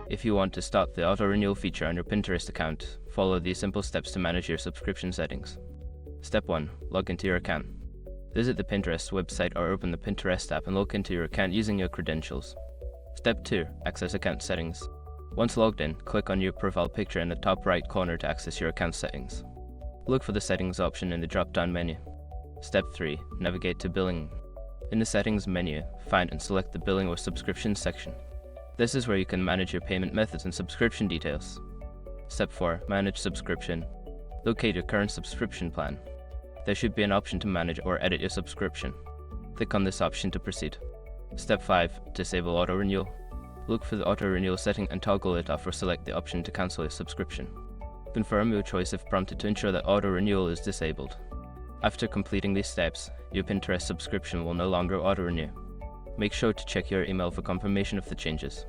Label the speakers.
Speaker 1: If you want to stop the auto-renewal feature on your Pinterest account, follow these simple steps to manage your subscription settings. Step 1. Log into your account. Visit the Pinterest website or open the Pinterest app and log into your account using your credentials. Step 2. Access account settings. Once logged in, click on your profile picture in the top right corner to access your account settings. Look for the settings option in the drop-down menu. Step 3. Navigate to billing. In the settings menu, find and select the billing or subscription section. This is where you can manage your payment methods and subscription details. Step 4. Manage subscription. Locate your current subscription plan. There should be an option to manage or edit your subscription. Click on this option to proceed. Step 5. Disable auto-renewal. Look for the auto-renewal setting and toggle it off or select the option to cancel your subscription. Confirm your choice if prompted to ensure that auto-renewal is disabled. After completing these steps, your Pinterest subscription will no longer auto-renew. Make sure to check your email for confirmation of the changes.